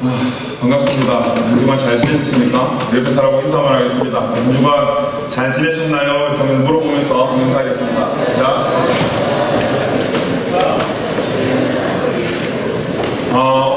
반갑습니다. 한 주간 잘 지내셨습니까? 이렇게 사라고 인사만 하겠습니다. 한 주간 잘 지내셨나요? 이렇게 한번 물어보면서 인사하겠습니다.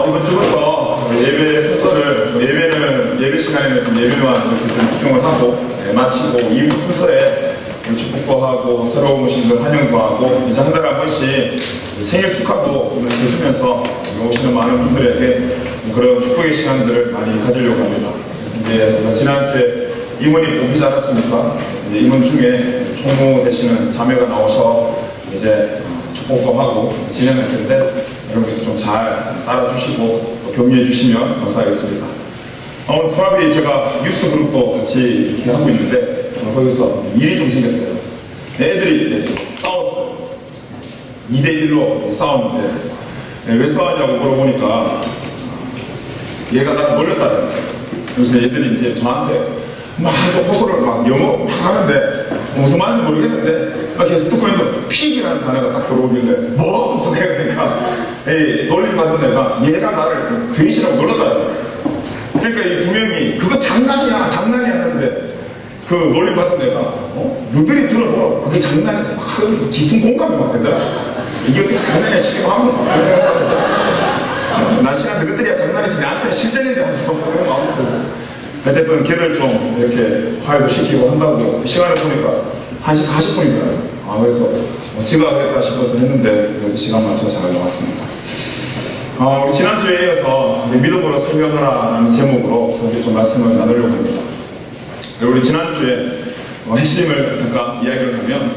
이번 주부터 예배 순서를, 예배 시간에는 좀 예배만 좀 집중을 하고 마치고 2부 순서에 축복도 하고 새로운 오신 분 환영도 하고 이제 한 달에 한 번씩 생일 축하도 좀 해주면서 오시는 많은 분들에게 그런 축복의 시간들을 많이 가지려고 합니다. 그래서 이제 지난주에 임원이 뽑히지 않았습니까? 그래서 이제 임원 중에 총무 되시는 자매가 나오셔 이제 축복도 하고 진행할 텐데 여러분께서 좀 잘 따라주시고 격려해 주시면 감사하겠습니다. 오늘 코라비 제가 뉴스 그룹도 같이 이렇게 하고 있는데 거기서 일이 좀 생겼어요. 애들이 싸웠어요. 2대1로 싸웠는데 왜 싸웠냐고 물어보니까 얘가 나를 놀렸다는 거예요. 그래서 얘들이 이제 저한테 막 호소를 막 영어 막 하는데 무슨 말인지 모르겠는데 막 계속 듣고 있는데 픽이라는 단어가 딱 들어오길래 뭐? 무슨 애가 그러니까 놀림 받은 애가 얘가 나를 돼지라고 놀렸다는 거예요. 그러니까 이 두 명이 그거 장난이야 하는데 그 놀림 받은 애가 너들이 들어도 그게 장난이지 막 깊은 공감이 막 되더라. 이게 어떻게 장난이야 싶기도 하고 막 그런 생각하고 난 시간 너희들이야 장난이지 나한테는 실전인데 하면서 그런 마음이 들고 어쨌든 걔들 좀 이렇게 화해도 시키고 한다고 시간을 보니까 1시 40분이더라고요. 그래서 지가 그랬다 싶어서 했는데 그래도 시간 맞춰 잘 나왔습니다. 우리 지난주에 이어서 믿음으로 설명하라는 제목으로 이렇게 좀 말씀을 나누려고 합니다. 우리 지난주에 핵심을 잠깐 이야기를 하면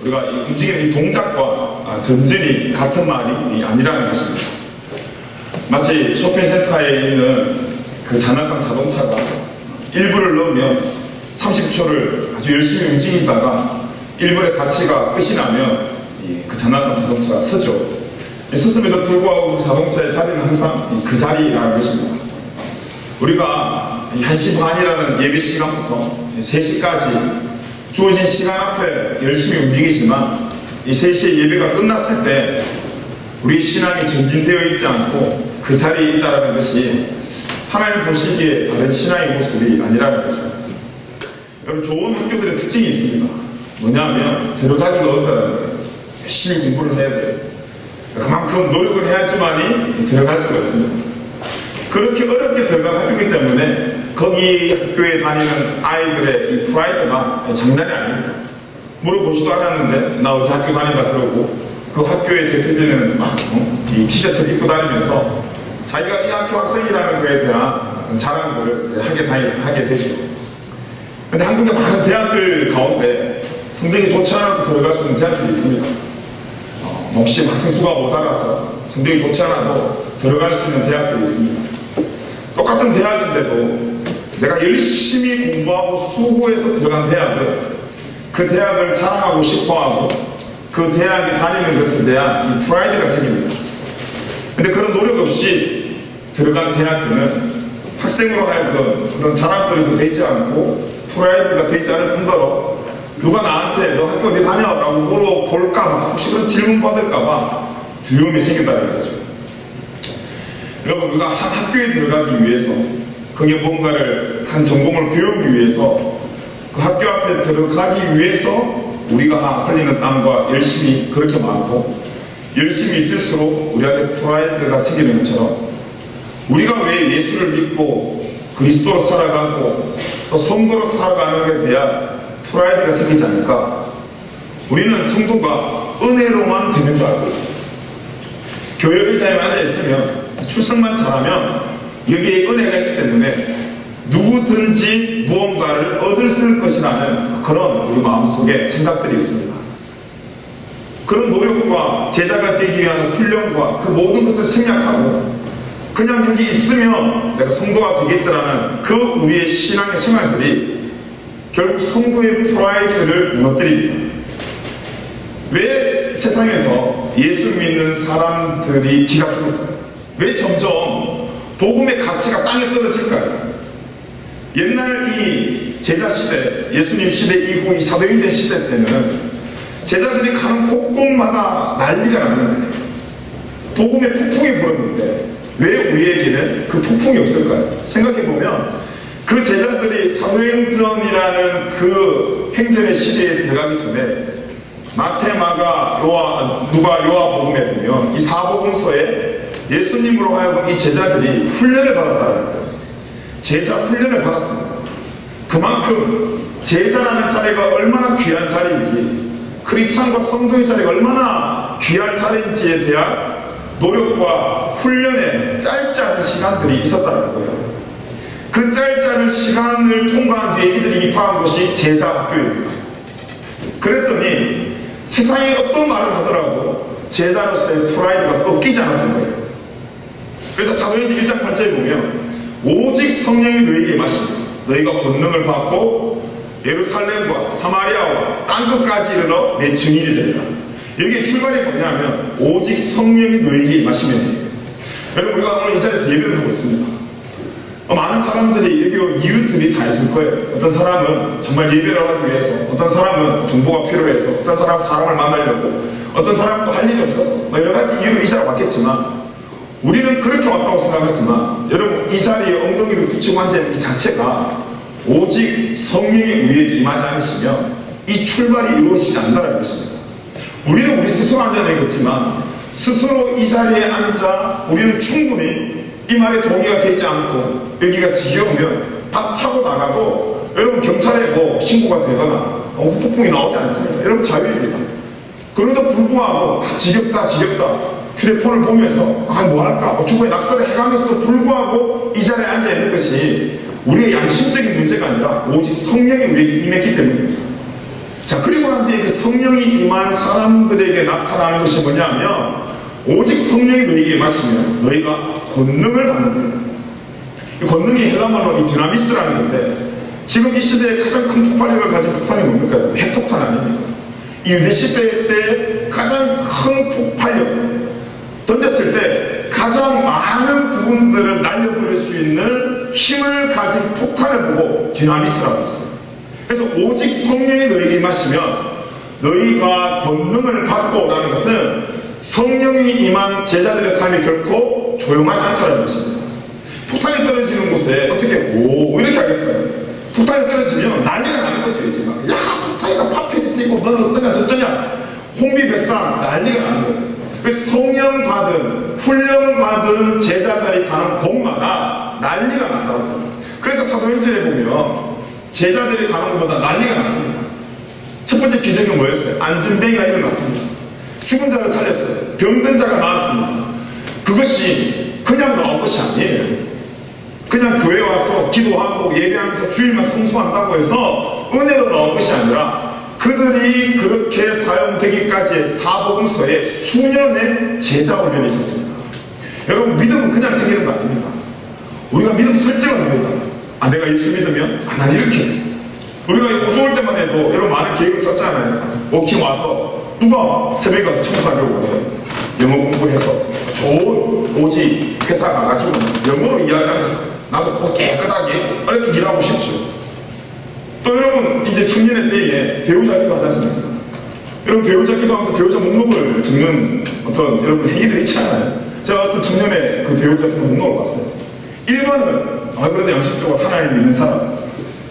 우리가 움직이는 이 동작과 전전이 같은 말이 아니라는 것입니다. 마치 쇼핑센터에 있는 그 장난감 자동차가 1분을 넣으면 30초를 아주 열심히 움직이다가 1분의 가치가 끝이 나면 그 장난감 자동차가 서죠. 서슴에도 불구하고 그 자동차의 자리는 항상 그 자리라는 것입니다. 우리가 1시 반이라는 예배 시간부터 3시까지 주어진 시간 앞에 열심히 움직이지만 이 3시에 예배가 끝났을 때 우리 신앙이 전진되어 있지 않고 그 자리에 있다는 것이 하나님 보시기에 다른 신앙의 모습이 아니라는 거죠. 여러분 좋은 학교들의 특징이 있습니다. 뭐냐면 들어가기가 어렵다는 거예요. 열심히 공부를 해야 돼요. 그만큼 노력을 해야지만이 들어갈 수가 있습니다. 그렇게 어렵게 들어간 학교이기 때문에 거기 학교에 다니는 아이들의 이 프라이드가 장난이 아닙니다. 물어보지도 않았는데 나 어디 학교 다닌다 그러고 그 학교의 대표되는 막 이 티셔츠를 입고 다니면서 자기가 이 학교 학생이라는 거에 대한 자랑들을 하게 되죠. 근데 한국의 많은 대학들 가운데 성적이 좋지 않아도 들어갈 수 있는 대학들이 있습니다. 혹시 학생 수가 모자라서 성적이 좋지 않아도 들어갈 수 있는 대학들이 있습니다. 똑같은 대학인데도 내가 열심히 공부하고 수고해서 들어간 대학은 그 대학을 자랑하고 싶어하고 그 대학에 다니는 것에 대한 이 프라이드가 생깁니다. 근데 그런 노력 없이 들어간 대학교는 학생으로 하여금 그런 자랑거리도 되지 않고 프라이드가 되지 않을 뿐더러 누가 나한테 너 학교 어디 다녀? 라고 물어볼까봐 혹시 그런 질문 받을까봐 두려움이 생긴다는 거죠. 여러분 우리가 한 학교에 들어가기 위해서 거기에 뭔가를 한 전공을 배우기 위해서 그 학교 앞에 들어가기 위해서 우리가 흘리는 땀과 열심히 그렇게 많고 열심히 있을수록 우리한테 프라이드가 생기는 것처럼 우리가 왜 예수를 믿고 그리스도로 살아가고 또 성도로 살아가는 것에 대한 프라이드가 생기지 않을까? 우리는 성도가 은혜로만 되는 줄 알고 있어요. 교회 의자에 앉아있으면 출석만 잘하면 여기에 은혜가 있기 때문에 누구든지 무언가를 얻을 수 있을 것이라는 그런 우리 마음속에 생각들이 있습니다. 그런 노력과 제자가 되기 위한 훈련과 그 모든 것을 생략하고 그냥 여기 있으면 내가 성도가 되겠지라는 그 우리의 신앙의 생활들이 결국 성도의 프라이드를 무너뜨립니다. 왜 세상에서 예수 믿는 사람들이 기가 죽을까요? 왜 점점 복음의 가치가 땅에 떨어질까요? 옛날 이 제자 시대, 예수님 시대 이후 이 사도행전 시대 때는 제자들이 가는 곳곳마다 난리가 났는데 복음의 폭풍이 불었는데 왜 우리에게는 그 폭풍이 없을까요? 생각해보면 그 제자들이 사도행전이라는 그 행전의 시대에 들어가기 전에 마태, 마가, 누가, 요한복음에 보면 이 사복음서에 예수님으로 하여금 이 제자들이 훈련을 받았다는 거예요. 제자 훈련을 받았습니다. 그만큼 제자라는 자리가 얼마나 귀한 자리인지, 크리스찬과 성도의 자리가 얼마나 귀한 자리인지에 대한 노력과 훈련에 짧지 않은 시간들이 있었다는 거예요. 그 짧지 않은 시간을 통과한 뒤에 이들이 입학한 것이 제자 학교입니다. 그랬더니 세상에 어떤 말을 하더라도 제자로서의 프라이드가 꺾이지 않았던 거예요. 그래서 사도행전 1장 8절에 보면 오직 성령이 너희에게 임하시니 너희가 권능을 받고 예루살렘과 사마리아와 땅끝까지 이르러 내 증인이 되리라. 여기에 출발이 뭐냐면 오직 성령이 너희에게 임하시면 돼요. 여러분, 우리가 오늘 이 자리에서 예배를 하고 있습니다. 많은 사람들이 여기 이유들이 다 있을 거예요. 어떤 사람은 정말 예배를 하기 위해서, 어떤 사람은 정보가 필요해서, 어떤 사람은 사람을 만나려고, 어떤 사람은 또 할 일이 없어서 여러 가지 이유로 이 자리에 왔겠지만, 우리는 그렇게 왔다고 생각하지만 여러분, 이 자리에 엉덩이를 붙이고 앉아있는 이 자체가 오직 성령이 우리에게 임하지 않으시면 이 출발이 이루어지지 않는다는 것입니다. 우리는 우리 스스로 앉아내겠지만 스스로 이 자리에 앉아 우리는 충분히 이 말에 동의가 되지 않고 여기가 지겨우면 다 차고 나가도 여러분 경찰에 뭐 신고가 되거나 후폭풍이 나오지 않습니다. 여러분 자유입니다. 그런데도 불구하고 지겹다 휴대폰을 보면서 뭐 할까 주거에 낙서를 해가면서도 불구하고 이 자리에 앉아있는 것이 우리의 양심적인 문제가 아니라 오직 성령이 우리에게 임했기 때문입니다. 자, 그리고 난 뒤에 그 성령이 임한 사람들에게 나타나는 것이 뭐냐면 오직 성령이 너희에게 임하시면 너희가 권능을 받는 거예요. 이 권능이 헬라말로 이 디나미스라는 건데, 지금 이 시대에 가장 큰 폭발력을 가진 폭탄이 뭡니까? 핵폭탄 아닙니까? 이 유대 시대 때 가장 큰 폭발력, 던졌을 때 가장 많은 부분들을 날려버릴 수 있는 힘을 가진 폭탄을 보고 디나미스라고 했어요. 그래서 오직 성령이 너희에게 임하시면 너희가 권능을 받고 라는 것은 성령이 임한 제자들의 삶이 결코 조용하지 않다는 것입니다. 폭탄이 떨어지는 곳에 어떻게 오 이렇게 하겠어요? 폭탄이 떨어지면 난리가 나는 거죠. 이제 막 야 폭탄이가 파편이 튀고 너는 어떠냐 저쩌냐 홍비백산 난리가 나는 거예요. 그래서 성령 받은 훈련 받은 제자들이 가는 곳마다 난리가 난다고. 그래서 사도행전에 보면 제자들이 가는 곳마다 난리가 났습니다. 첫 번째 기적은 뭐였어요? 안진뱅이가 일어났습니다. 죽은 자를 살렸어요. 병든 자가 나왔습니다. 그것이 그냥 나온 것이 아니에요. 그냥 교회 와서 기도하고 예배하면서 주일만 성수한다고 해서 은혜로 나온 것이 아니라 그들이 그렇게 사용되기까지의 사복음서에 수년의 제자 훈련이 있었습니다. 여러분, 믿음은 그냥 생기는 거 아닙니다. 우리가 믿음 설정을 합니다. 내가 예수 믿으면 난 이렇게. 우리가 호주 올 때만 해도 여러분 많은 계획을 썼잖아요. 워킹 와서 누가 새벽에 가서 청소하려고 그래요. 영어 공부해서 좋은 오지 회사 가가지고 영어로 이야기하면서 나도 뭐 깨끗하게 이렇게 일하고 싶죠. 또 여러분 이제 청년의 때에 배우자 기도하지 않습니까? 여러분 배우자 기도하면서 배우자 목록을 적는 어떤 여러분 행위들이 있잖아요. 제가 어떤 청년의 그 배우자 기도 목록을 봤어요. 1번은 그래도 양심적으로 하나님 믿는 사람,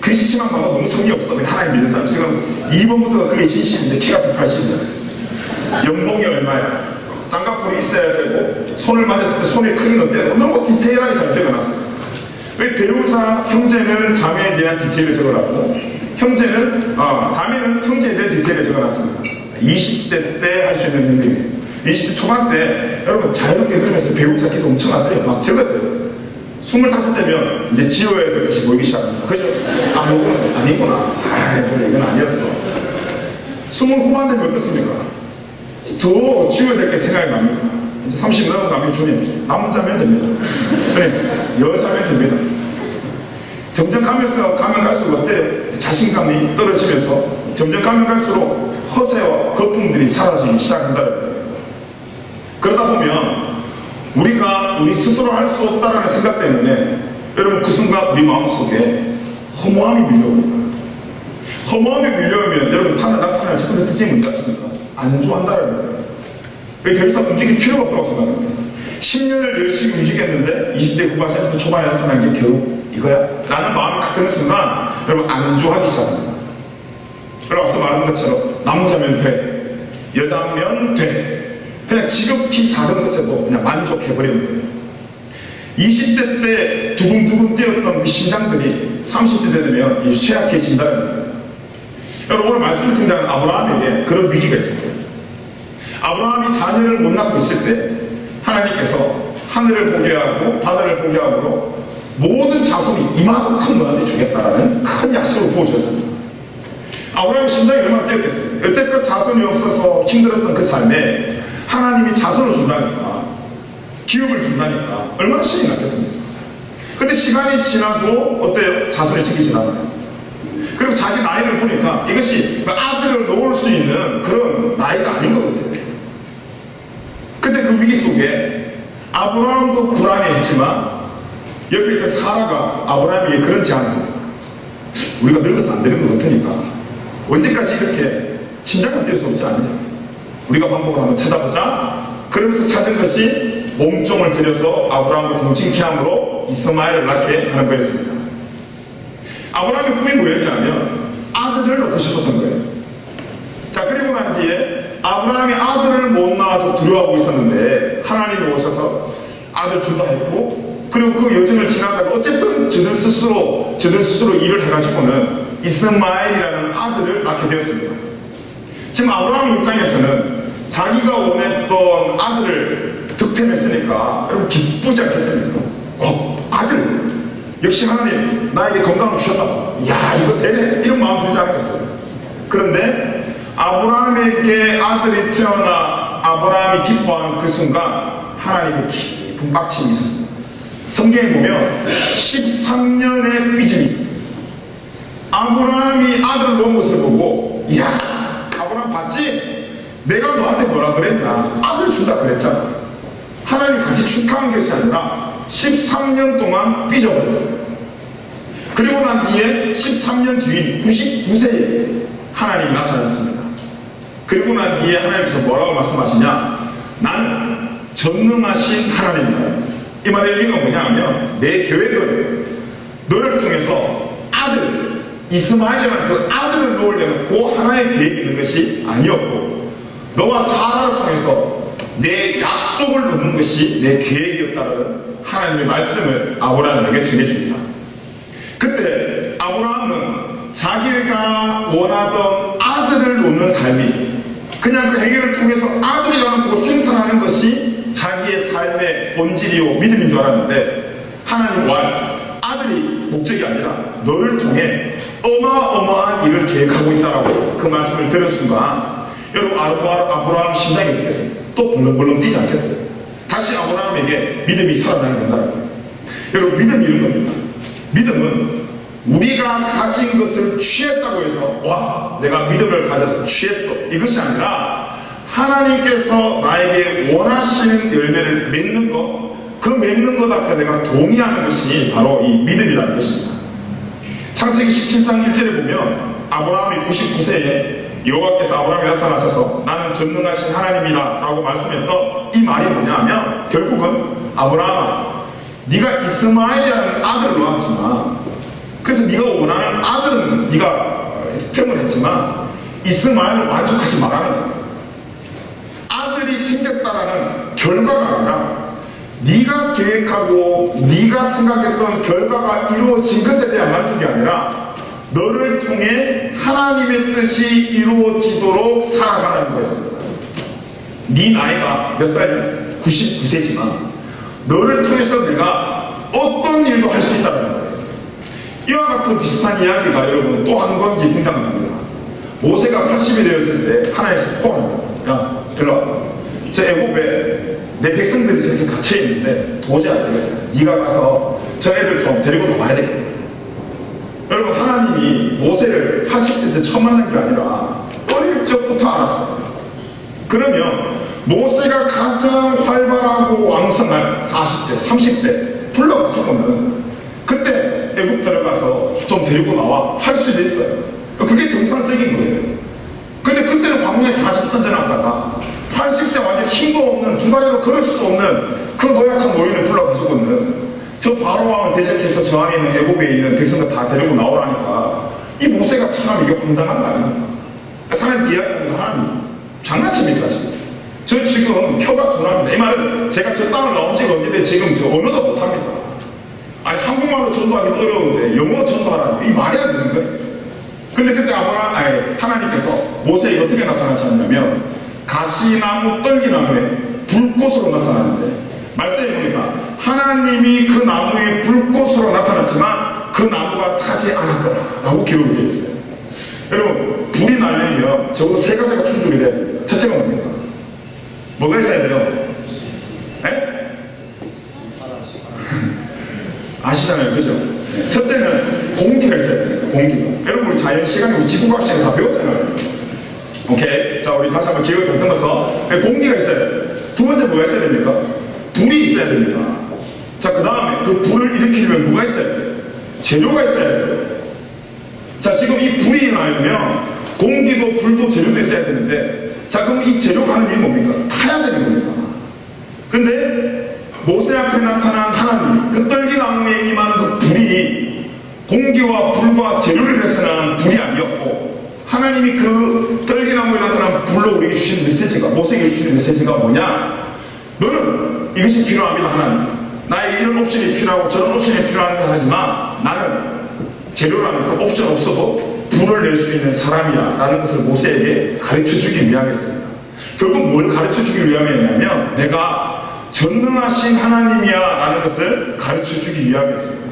크리스치만 봐도 너무 성의 없어 하나님 믿는 사람. 지금 2번부터가 그게 진심인데 키가 180이야. 연봉이 얼마야? 쌍꺼풀이 있어야 되고 손을 맞았을 때 손의 크기는 어때야 되고 너무 디테일하게 잘 적어놨어요. 왜 배우자, 형제는 자매에 대한 디테일을 적어놨고 자매는 형제에 대한 디테일을 적어놨습니다. 20대 때 할 수 있는 일이에요. 20대 초반 때 여러분 자유롭게 그러면서 배우자 기도 엄청 하세요. 막 적었어요. 25대면 이제 지워야 될 것이 보이기 시작합니다. 그죠? 이거는 아니구나. 그래, 이건 아니었어. 20 후반 되면 어떻습니까? 더 지워야 될 게 생각이 납니까? 이제 30 넘어가면 주님, 남자면 됩니다. 그래, 여자면 됩니다. 점점 가면 갈수록 어때요? 자신감이 떨어지면서 점점 가면 갈수록 허세와 거품들이 사라지기 시작한다는 거예요. 그러다 보면 우리가 우리 스스로 할 수 없다는 생각 때문에 여러분 그 순간 우리 마음속에 허무함이 밀려옵니다. 허무함이 밀려오면 여러분 나타나는 첫 번째 특징이 뭔지 아십니까? 안주한다는 거예요. 더 이상 움직일 필요가 없다고 생각합니다. 10년을 열심히 움직였는데 20대 후반 30대 초반에 나타난 게 겨우 이거야? 라는 마음이 딱 드는 순간 여러분 안주하기 시작합니다. 여러분 앞서 말한 것처럼 남자면 돼, 여자면 돼, 그냥 지극히 작은 것에도 그냥 만족해버리는 거예요. 20대 때 두근두근 뛰었던 그 심장들이 30대 되면 쇠약해진다는 거예요. 여러분 오늘 말씀을 듣는 아브라함에게 그런 위기가 있었어요. 아브라함이 자녀를 못 낳고 있을 때 하나님께서 하늘을 보게 하고 바다를 보게 하고 모든 자손이 이만큼 너한테 주겠다라는 큰 약속을 부어주었습니다. 아브라함의 심장이 얼마나 뛰었겠어요. 여태껏 자손이 없어서 힘들었던 그 삶에 하나님이 자손을 준다니까, 기업을 준다니까 얼마나 신이 났겠습니까? 근데 시간이 지나도 어때요? 자손이 생기지 않아요. 그리고 자기 나이를 보니까 이것이 아들을 놓을 수 있는 그런 나이가 아닌 것 같아요. 그때 그 위기 속에 아브라함도 불안해했지만 옆에 있던 사라가 아브라함에게 그런 제안을 합니다. 우리가 늙어서 안 되는 것 같으니까 언제까지 이렇게 심장을 뛸 수 없지 않느냐, 우리가 방법을 한번 찾아보자. 그러면서 찾은 것이 몸종을 들여서 아브라함과 동침케 함으로 이스마엘을 낳게 하는 거였습니다. 아브라함의 꿈이 뭐였냐면 아들을 낳고 싶었던 거예요. 자, 그리고 난 뒤에 아브라함이 아들을 못 낳아서 두려워하고 있었는데 하나님이 오셔서 아들 준다 했고, 그리고 그 여정을 지나다가 어쨌든 저들 스스로 일을 해가지고는 이스마엘이라는 아들을 낳게 되었습니다. 지금 아브라함 입장에서는 자기가 원했던 아들을 득템했으니까 여러분 기쁘지 않겠습니까? 아들! 역시 하나님 나에게 건강을 주셨다. 야, 이거 되네. 이런 마음 들지 않겠어요? 그런데 아브라함에게 아들이 태어나 아브라함이 기뻐하는 그 순간 하나님의 깊은 빡침이 있었습니다. 성경에 보면 13년의 삐짐이 있었어요. 아브라함이 아들을 놓은 것을 보고, 야, 아브라함 봤지? 내가 너한테 뭐라 그랬나? 아들 준다 그랬잖아. 하나님 같이 축하한 것이 아니라 13년 동안 삐져버렸어요. 그리고 난 뒤에 13년 뒤인 99세에 하나님이 나타나셨습니다. 그리고 난 뒤에 하나님께서 뭐라고 말씀하시냐? 나는 전능하신 하나님이다. 이 말의 의미가 뭐냐 하면 내 계획은 너를 통해서 아들 이스마엘이라는 그 아들을 놓으려는 그 하나의 계획이 있는 것이 아니었고, 너와 사라를 통해서 내 약속을 놓는 것이 내 계획이었다는 하나님의 말씀을 아브라함에게 전해줍니다. 그때 아브라함은 자기가 원하던 아들을 놓는 삶이 그냥 그 해결을 통해서 아들이라는 그 생산하는 것이 자기의 삶의 본질이요 믿음인 줄 알았는데, 하나님 왈 아들이 목적이 아니라 너를 통해 어마어마한 일을 계획하고 있다라고 그 말씀을 들은 순간 여러분 아브라함 심장이 어떻겠습니까? 또 벌렁벌렁 뛰지 않겠어요? 다시 아브라함에게 믿음이 살아나는 건다. 여러분 믿음이 이런 겁니다. 믿음은 우리가 가진 것을 취했다고 해서 와 내가 믿음을 가져서 취했어 이것이 아니라 하나님께서 나에게 원하시는 열매를 맺는 것, 그 맺는 것 앞에 내가 동의하는 것이 바로 이 믿음이라는 것입니다. 창세기 17장 1절에 보면 아브라함이 99세에 여호와께서 아브라함에 나타나셔서 나는 전능하신 하나님이다 라고 말씀했던 이 말이 뭐냐 하면 결국은 아브라함아 네가 이스마엘이라는 아들을 낳았지만, 그래서 네가 원하는 아들은 네가 득템을 했지만 이스마엘을 만족하지 말라는 거야. 아들이 생겼다라는 결과가 아니라 네가 계획하고 네가 생각했던 결과가 이루어진 것에 대한 만족이 아니라 너를 통해 하나님의 뜻이 이루어지도록 살아가라는 거였습니다. 네 나이가 몇 살이냐? 99세지만 너를 통해서 내가 어떤 일도 할 수 있다는 거예요. 이와 같은 비슷한 이야기가 여러분 또 한 번 등장합니다. 모세가 80이 되었을 때 하나님께서 포함합니다. 야 일로 와. 저 애굽에 내 백성들이 저렇게 갇혀있는데 도저히 안 되겠다. 네가 가서 저 애들 좀 데리고 나와야 되겠다. 여러분 하나님이 모세를 80대 때 처음 만난 게 아니라 어릴 적부터 알았어요. 그러면 모세가 가장 활발하고 왕성한 40대, 30대 불러가지고는 그때 애굽 들어가서 좀 데리고 나와 할 수도 있어요. 그게 정상적인 거예요. 근데 그때는 광야에 다시 던져놨다가 80세 완전 힘도 없는 두 다리로 걸을 수도 없는 그 바로왕을 대적해서 저 안에 있는 애굽에 있는 백성들 다 데리고 나오라니까 이 모세가 참 이게 황당한 거 아닙니까? 하나님 이야기하면서 하나님 장난칩니까 지금? 저 지금 혀가 둔합니다. 이 말은 제가 저 땅을 나온 지가 언제인데 지금 저 언어도 못합니다. 아니 한국말로 전도하기 어려운데 영어 전도하라니 이 말이 안 되는 거예요. 근데 그때 하나님께서 모세에게 어떻게 나타나셨냐면 가시나무 떨기나무에 불꽃으로 나타나는데 말씀해 보니까 하나님이 그 나무에 불꽃으로 나타났지만 그 나무가 타지 않았더라 라고 기록이 되어 있어요. 여러분 불이 나려면 적어도 세 가지가 충족이 돼야 됩니다. 첫째가 뭡니까? 뭐가 있어야 돼요? 네? 아시잖아요, 그죠? 네. 첫째는 공기가 있어야 돼요. 공기가. 여러분 우리 자연 시간에 우리 지구과학 시간에 다 배웠잖아요. 오케이. 자 우리 다시 한번 기억을 되새겨서 공기가 있어야 돼요. 두 번째 뭐가 있어야 됩니까? 불이 있어야 됩니다. 자 그 다음에 그 불을 일으키려면 뭐가 있어야 돼요? 재료가 있어야 돼요. 자 지금 이 불이 나려면 공기도 불도 재료도 있어야 되는데 자 그럼 이 재료가 하는 일이 뭡니까? 타야 되는 겁니다. 근데 모세 앞에 나타난 하나님 그 떨기나무에 임하는 그 불이 공기와 불과 재료를 위해서 난 불이 아니었고 하나님이 그 떨기나무에 나타난 불로 우리에게 주신 메시지가 모세에게 주신 메시지가 뭐냐? 너는 이것이 필요합니다. 하나님 나에게 이런 옵션이 필요하고 저런 옵션이 필요합니다 하지만 나는 재료라는 그 옵션 없어도 불을 낼 수 있는 사람이야 라는 것을 모세에게 가르쳐주기 위함이었습니다. 결국 뭘 가르쳐주기 위함이었냐면 내가 전능하신 하나님이야 라는 것을 가르쳐주기 위함이었습니다.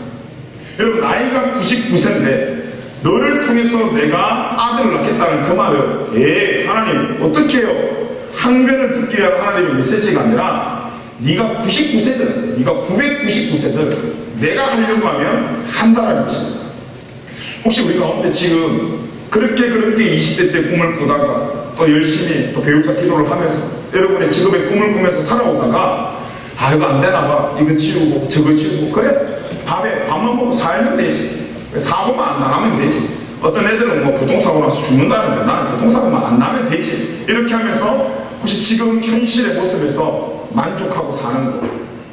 여러분 나이가 99세인데 너를 통해서 내가 아들을 낳겠다는 그 말은 하나님 어떻게 해요? 항변을 듣기 위한 하나님의 메시지가 아니라 네가 99세든 네가 999세든 내가 하려고 하면 한다라는 것입니다. 혹시 우리 가운데 지금 그렇게 20대 때 꿈을 꾸다가 또 열심히 또 배우자 기도를 하면서 여러분의 직업의 꿈을 꾸면서 살아오다가 이거 안 되나 봐 이거 치우고 저거 치우고 그래 밥만 먹고 살면 되지 사고만 안 나면 되지 어떤 애들은 뭐 교통사고 나서 죽는다는데 나는 교통사고만 안 나면 되지 이렇게 하면서 혹시 지금 현실의 모습에서 만족하고 사는 거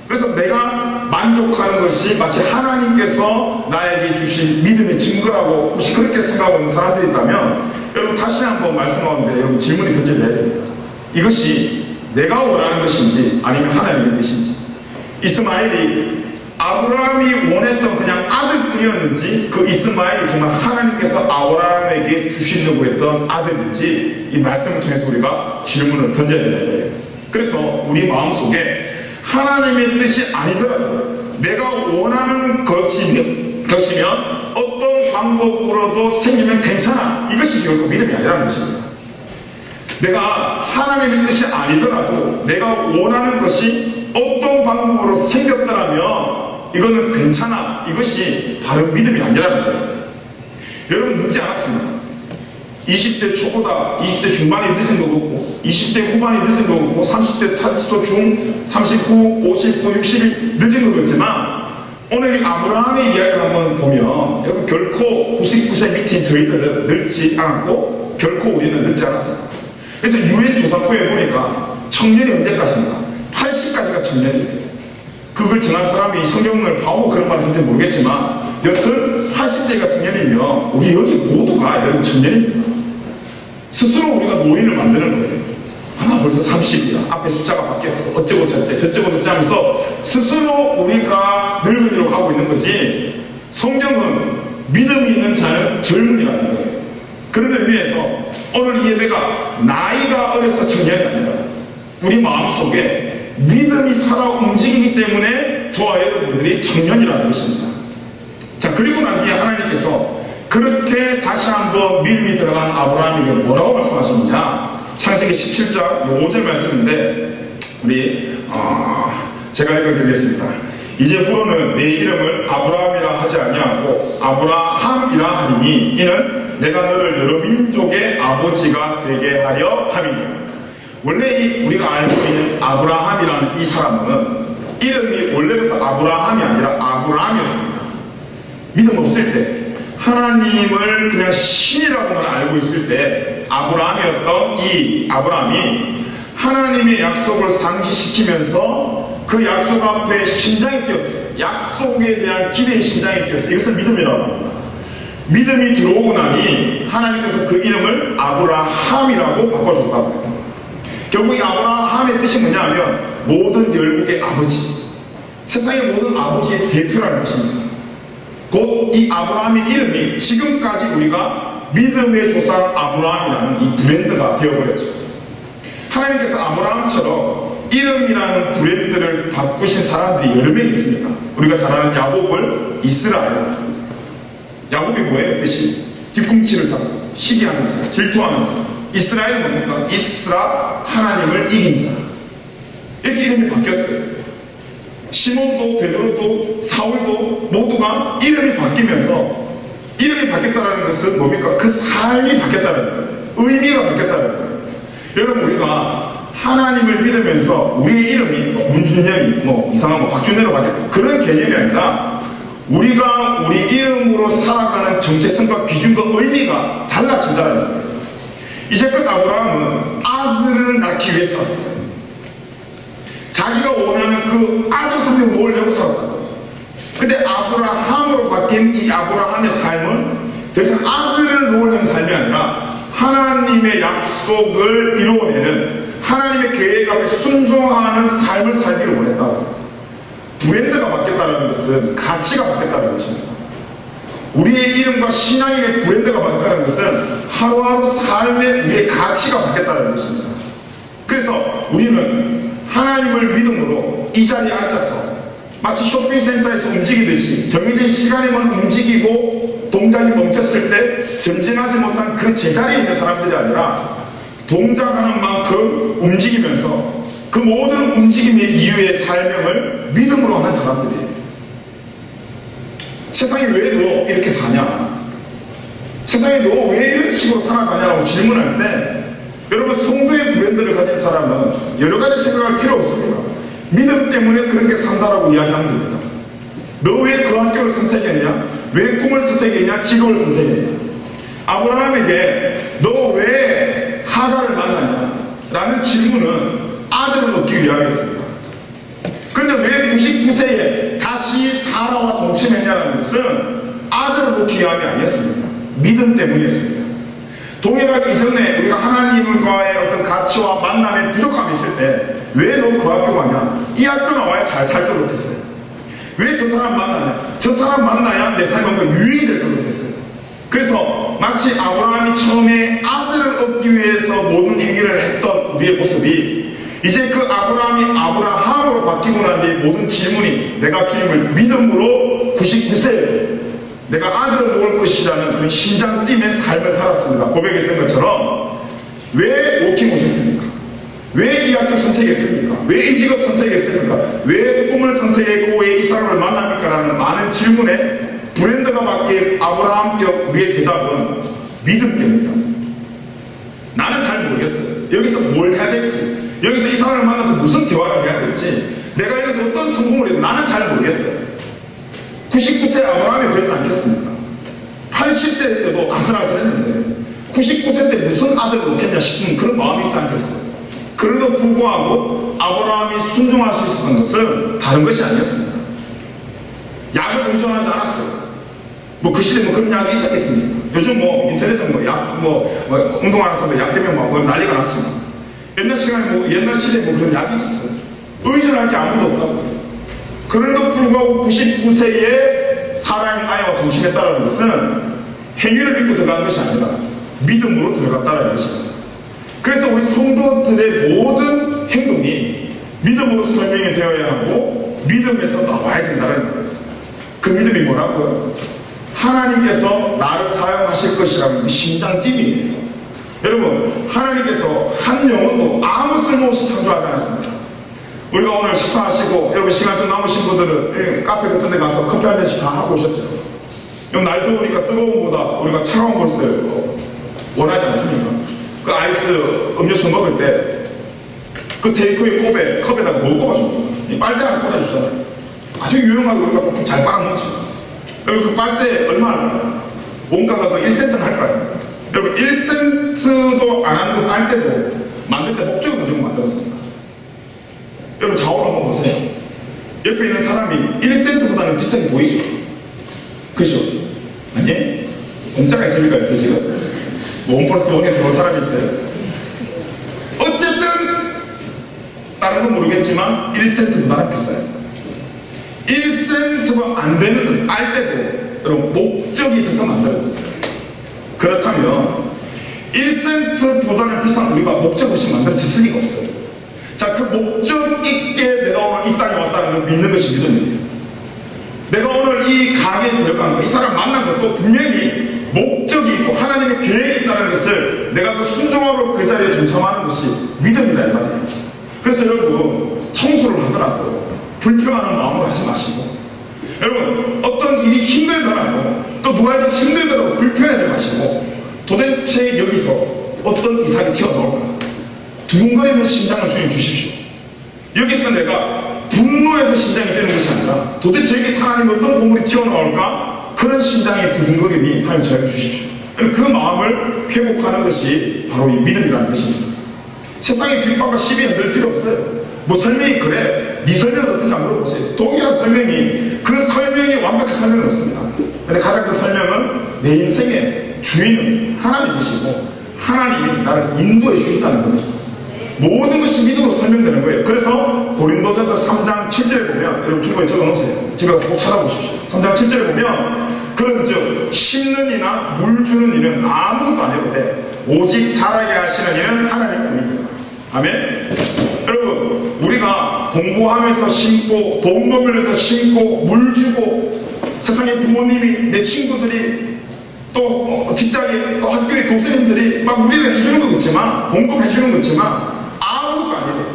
그래서 내가 만족하는 것이 마치 하나님께서 나에게 주신 믿음의 증거라고 혹시 그렇게 생각하고 있는 사람들이 있다면 여러분 다시 한번 말씀하는데 여러분 질문이 던져져야 됩니다. 이것이 내가 원하는 것인지 아니면 하나님의 뜻인지 이스마엘이 아브라함이 원했던 그냥 아들뿐이었는지 그 이스마엘이 정말 하나님께서 아브라함에게 주시려고 했던 아들인지 이 말씀을 통해서 우리가 질문을 던져야 돼요. 그래서 우리 마음속에 하나님의 뜻이 아니더라도 내가 원하는 것이면 어떤 방법으로도 생기면 괜찮아 이것이 결국 믿음이 아니라는 것입니다. 내가 하나님의 뜻이 아니더라도 내가 원하는 것이 어떤 방법으로 생겼더라면 이거는 괜찮아 이것이 바로 믿음이 아니라는 거예요. 여러분 늦지 않았습니다. 20대 초보다 20대 중반이 늦은 거 없고 20대 후반이 늦은 거 없고 30대 40도 중 30 후 50 후 60이 늦은 거 같지만 오늘 이 아브라함의 이야기를 한번 보면 여러분 결코 99세 밑인 저희들은 늙지 않았고 결코 우리는 늦지 않았습니다. 그래서 유엔 조사표에 보니까 청년이 언제까지인가 80까지가 청년이에요. 그걸 정한 사람이 성경을 봐고 그런 말을 했는지 모르겠지만 여튼 80대가 청년이면 우리 여기 모두가 여러분 청년입니다. 스스로 우리가 노인을 만드는 거예요. 벌써 30이야. 앞에 숫자가 바뀌었어. 어쩌고 저쩌고 하면서 스스로 우리가 늙은이로 가고 있는 거지 성경은 믿음이 있는 자는 젊은이라는 거예요. 그런 의미에서 오늘 이 예배가 나이가 어려서 청년이 아니라 우리 마음속에 믿음이 살아 움직이기 때문에 저와 여러분들이 청년이라는 것입니다. 자 그리고 난 뒤에 하나님께서 그렇게 다시 한번 믿음이 들어간 아브라함에게 뭐라고 말씀하시느냐 창세기 17장 5절 말씀인데 우리 제가 읽어드리겠습니다. 이제 후로는 내 이름을 아브라함이라 하지 아니하고 아브라함이라 하리니 이는 내가 너를 여러 민족의 아버지가 되게 하려 함이니라. 원래 우리가 알고 있는 아브라함이라는 이 사람은 이름이 원래부터 아브라함이 아니라 아브라함이었습니다. 믿음 없을 때 하나님을 그냥 신이라고만 알고 있을 때 아브라함이었던 이 아브라함이 하나님의 약속을 상기시키면서 그 그 약속 앞에 심장이 뛰었어요. 약속에 대한 기대의 심장이 뛰었어요. 이것을 믿음이라고 합니다. 믿음이 들어오고 나니 하나님께서 그 이름을 아브라함이라고 바꿔줬다고 해요. 결국 이 아브라함의 뜻이 뭐냐면 모든 열국의 아버지, 세상의 모든 아버지의 대표라는 뜻입니다. 곧 이 아브라함의 이름이 지금까지 우리가 믿음의 조상 아브라함이라는 이 브랜드가 되어버렸죠. 하나님께서 아브라함처럼 이름이라는 브랜드를 바꾸신 사람들이 여러 명 있습니다. 우리가 잘 아는 야곱을 이스라엘. 야곱이 뭐예요? 뜻이 뒤꿈치를 잡고 시기하는 자, 질투하는 자. 이스라엘은 뭡니까? 이스라, 하나님을 이긴 자. 이렇게 이름이 바뀌었어요. 시몬도 베드로도 사울도 모두가 이름이 바뀌면서, 이름이 바뀌었다는 것은 뭡니까? 그 삶이 바뀌었다는 거예요. 의미가 바뀌었다는 거예요. 여러분, 우리가 하나님을 믿으면서 우리의 이름이 문준영이 이상한 박준혜로 바뀌었고 그런 개념이 아니라 우리가 우리 이름으로 살아가는 정체성과 기준과 의미가 달라진다는 거예요. 이제껏 아브라함은 아들을 낳기 위해 살았어요. 자기가 원하는 그 아들 한 명 놓으려고 살았다고. 근데 아브라함으로 바뀐 이 아브라함의 삶은 더 이상 아들을 놓으려는 삶이 아니라 하나님의 약속을 이루어내는, 하나님의 계획 앞에 순종하는 삶을 살기를 원했다고. 브랜드가 바뀌었다는 것은 가치가 바뀌었다는 것입니다. 우리의 이름과 신앙인의 브랜드가 바뀌었다는 것은 하루하루 삶의 우리의 가치가 바뀌었다는 것입니다. 그래서 우리는 하나님을 믿음으로 이 자리에 앉아서 마치 쇼핑센터에서 움직이듯이 정해진 시간에만 움직이고 동작이 멈췄을 때 전진하지 못한 그 제자리에 있는 사람들이 아니라 동작하는 만큼 움직이면서 그 모든 움직임의 이유의 설명을 믿음으로 하는 사람들이에요. 세상에 왜 너 이렇게 사냐? 세상에 너 왜 이런 식으로 살아가냐라고 질문할 때 여러분, 성도의 브랜드를 가진 사람은 여러 가지 생각할 필요 없습니다. 믿음 때문에 그런 게 산다라고 이야기하면 됩니다. 너 왜 그 학교를 선택했냐? 왜 꿈을 선택했냐? 직업을 선택했냐? 아브라함에게 너 왜 하갈을 만나냐? 라는 질문은 아들을 얻기 위함이었습니다. 그런데 왜 99세에 다시 사라와 동침했냐는 것은 아들을 얻기 위함이 아니었습니다. 믿음 때문이었습니다. 동일하게 이전에 우리가 하나님과의 어떤 가치와 만남에 부족함이 있을 때 왜 너 그 학교 가냐? 이 학교 나와야 잘 살 것 같았어요. 왜 저 사람 만나냐? 저 사람 만나야 내 삶이 뭔가 유익이 될 것 같았어요. 그래서 마치 아브라함이 처음에 아들을 얻기 위해서 모든 행위를 했던 우리의 모습이 이제 그 아브라함이 아브라함으로 바뀌고 난 뒤에 모든 질문이 내가 주님을 믿음으로 99세에 내가 아들을 놓을 것이라는 그런 심장 뛰는 삶을 살았습니다. 고백했던 것처럼 왜 워킹 오셨습니까? 왜 이 학교 선택했습니까? 왜 이 직업 선택했습니까? 왜 꿈을 선택했고 왜 이 사람을 만납니까? 라는 많은 질문에 브랜드가 바뀐 아브라함격 우리의 대답은 믿음 때문이다. 나는 잘 모르겠어요. 여기서 뭘 해야 될지, 여기서 이 사람을 만나서 무슨 대화를 해야 될지, 내가 여기서 어떤 성공을 해도 나는 잘 모르겠어요. 99세 아브라함이 그랬지 않겠습니까? 80세 때도 아슬아슬했는데 99세 때 무슨 아들을 놓겠냐 싶은 그런 마음이 있지 않겠어요? 그래도 불구하고 아브라함이 순종할 수 있었던 것은 다른 것이 아니었습니다. 약을 의존하지 않았어요. 그 시대에 그런 약이 있었겠습니까? 요즘 인터넷에 운동하는 사람들 약 때문에 난리가 났지만 옛날 시간에 옛날 시대에 그런 약이 있었어요. 의존할 게 아무도 없다고. 그런데도 불구하고 99세에 사라의 아내와 동침했다는 것은 행위를 믿고 들어간 것이 아니라 믿음으로 들어갔다는 것입니다. 그래서 우리 성도들의 모든 행동이 믿음으로 설명이 되어야 하고 믿음에서 나와야 된다는 거예요. 그 믿음이 뭐라고요? 하나님께서 나를 사용하실 것이라는 심장 뛰기예요. 여러분, 하나님께서 한 영혼도 아무 쓸모없이 창조하지 않았습니다. 우리가 오늘 식사하시고 여러분 시간 좀 남으신 분들은 카페 같은 데 가서 커피 한 잔씩 다 하고 오셨죠. 여러분, 날 더우니까 뜨거운 것보다 우리가 차가운 것을 원하지 않습니까? 그 아이스 음료수 먹을 때 그 테이크웨이 컵에다가 뭘 꼽아줍니까? 빨대 하나 꽂아주잖아요. 아주 유용하게 우리가 좀 잘 빨아먹지. 여러분, 그 빨대 얼마 할까요? 원가가 그 1센트는 할까요? 여러분, 1센트도 안 하는 그 빨대도 만들 때 목적을 가지고 만들었습니다. 여러분, 자오를 한번 보세요. 옆에 있는 사람이 1센트보다는 비싸게 보이죠? 그죠? 아니? 공짜가 있습니까? 옆에 지금? 뭐 1+1에 들어온 사람이 있어요? 어쨌든 다른 건 모르겠지만 1센트보다는 비싸요. 1센트가 안 되는 빨대도 여러분 목적이 있어서 만들어졌어요. 그렇다면 1센트보다는 비싼 우리가 목적 없이 만들어졌을 리가 없어요. 자, 그 목적 있게 내가 오늘 이 땅에 왔다는 걸 믿는 것이 믿음이에요. 내가 오늘 이 가게에 들어간 거, 이 사람 만난 것도 분명히 목적이 있고 하나님의 계획이 있다는 것을 내가 그 순종하고 그 자리에 동참하는 것이 믿음이다 이 말이에요. 그래서 여러분 청소를 하더라도 불평하는 마음으로 하지 마시고, 여러분 어떤 일이 힘들더라도 또 누구한테 힘들더라도 불편하지 마시고, 도대체 여기서 어떤 이삭이 튀어나올까 두근거리는 심장을 주님 주십시오. 여기서 내가 분노해서 심장이 뛰는 것이 아니라 도대체 여기서 하나님 어떤 보물이 튀어나올까, 그런 심장의 두근거림이 하나님 저에게 주십시오. 그 마음을 회복하는 것이 바로 이 믿음이라는 것입니다. 세상의 핍박과 시비에 늘 필요 없어요. 뭐 설명이 그래, 네 설명은 어떤지 한번 물어보세요. 동일한 설명이, 그 설명이 완벽한 설명은 없습니다. 근데 가장 큰 설명은 내 인생의 주인은 하나님이시고 하나님이 나를 인도해 주신다는 겁니다. 모든 것이 믿음으로 설명되는 거예요. 그래서 고린도전서 3장 7절에 보면, 여러분 주보에 적어놓으세요. 집에 가서 꼭 찾아보십시오. 3장 7절에 보면, 그런즉 심는 이나 물 주는 이는 아무것도 안 해도 돼. 오직 자라게 하시는 이는 하나님뿐입니다. 아멘. 여러분 우리가 공부하면서 심고 돈 벌면서 심고 물 주고 세상의 부모님이, 내 친구들이, 또 직장에, 또 학교의 교수님들이 막 우리를 해주는 것 같지만, 공급해주는 것 같지만 아무것도 아니에요.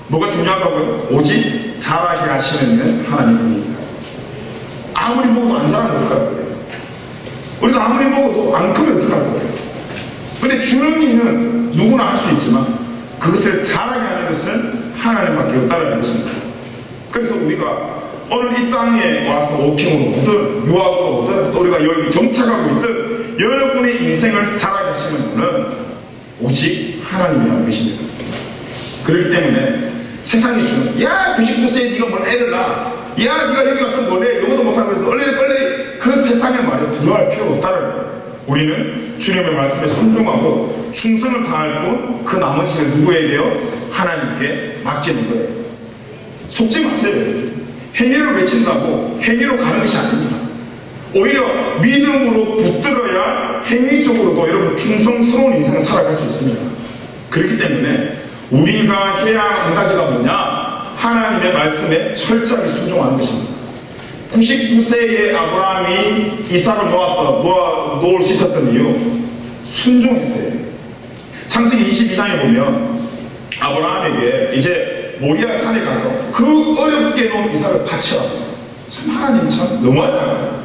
뭐가 중요하다고요? 오직 자라게 하시는 이는 하나님뿐입니다. 아무리 먹어도 안 자라면 어떡할 거예요? 우리가 아무리 먹어도 안 크면 어떡할 거예요? 근데 주는 이는 누구나 할 수 있지만 그것을 자라게 하는 것은 하나님밖에 없다는 것입니다. 그래서 우리가 오늘 이 땅에 와서 워킹으로 오든 유학으로 오든 또 우리가 여기 정착하고 있든 여러분의 인생을 자라게 하시는 분은 오직 하나님이라는 것입니다. 그렇기 때문에 세상이 주는, 야 99세에 네가 뭘 애를 낳아, 야 네가 여기 와서 뭐래, 영어도 못하고 해서 얼레리 그 세상의 말에 두려워할 필요가 없다는 거예요. 우리는 주님의 말씀에 순종하고 충성을 다할 뿐 그 나머지는 누구에게요? 하나님께 맡기는 거예요. 속지 마세요. 행위를 외친다고 행위로 가는 것이 아닙니다. 오히려 믿음으로 붙들어야 행위적으로도 여러분 충성스러운 인생을 살아갈 수 있습니다. 그렇기 때문에 우리가 해야 할 한 가지가 뭐냐? 하나님의 말씀에 철저하게 순종하는 것입니다. 99세의 아브라함이 이삭을 놓을 수 있었던 이유, 순종해서요. 창세기 22장에 보면 아브라함에게 이제 모리아 산에 가서 그 어렵게 놓은 이삭을 바치라고. 참 하나님 참 너무하잖아요.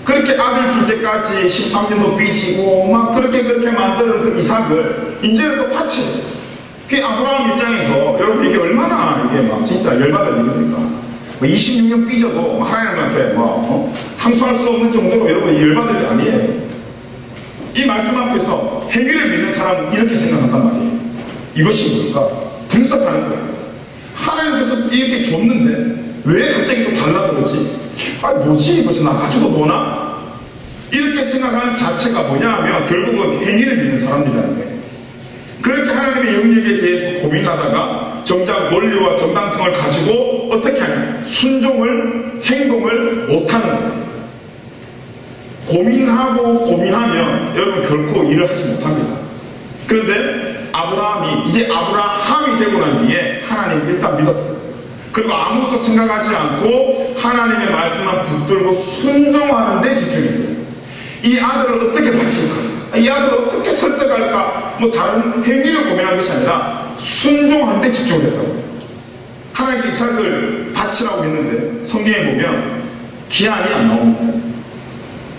그렇게 아들 줄 때까지 13년도 삐지고 막 그렇게 만드는 그 이삭을 이제는 또 바치래. 그 아브라함 입장에서 여러분 이게 얼마나 이게 막 진짜 열받을 일입니까? 26년 삐져도 하나님한테 항소할 수 없는 정도로 여러분 열받을 일 아니에요. 이 말씀 앞에서 행위를 믿는 사람은 이렇게 생각한단 말이에요. 이것이 뭘까? 분석하는 거예요. 하나님께서 이렇게 줬는데 왜 갑자기 또 달라 그러지? 아니 뭐지? 이거 나 가지고 노나? 이렇게 생각하는 자체가 뭐냐 하면 결국은 행위를 믿는 사람들이라는 거예요. 그렇게 하나님의 영역에 대해서 고민하다가 정작 논리와 정당성을 가지고 어떻게 하냐? 순종을, 행동을 못하는 거예요. 고민하면 여러분 결코 일을 하지 못합니다. 그런데 아브라함이 이제 아브라함이 되고 난 뒤에 하나님 일단 믿었어요. 그리고 아무것도 생각하지 않고 하나님의 말씀만 붙들고 순종하는 데 집중했어요. 이 아들을 어떻게 바칠까? 이 아들을 어떻게 설득할까? 뭐 다른 행위를 고민한 것이 아니라 순종하는 데 집중을 했다고요. 하나님께 이삭을 바치라고 했는데 성경에 보면 기한이 안 나옵니다.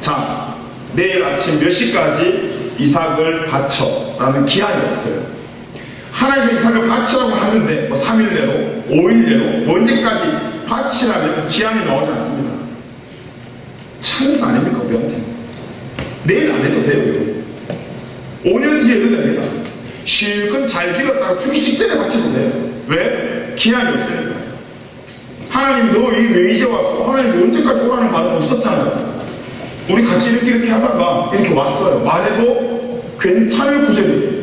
자, 내일 아침 몇 시까지 이삭을 바쳐 라는 기한이 없어요. 하나님께 이삭을 바치라고 하는데 3일 내로 5일 내로 언제까지 바치라면 기한이 나오지 않습니다. 찬스 아닙니까 우리한테? 내일 안 해도 돼요. 5년 뒤에 해도 됩니다. 실컷 잘 기었다가 죽기 직전에 바쳐도 돼요. 왜? 기한이 없으니까. 하나님 너 왜 이제 왔어? 하나님 언제까지 오라는 말은 없었잖아요. 우리 같이 이렇게 하다가 이렇게 왔어요. 말해도 괜찮을 구절이에요.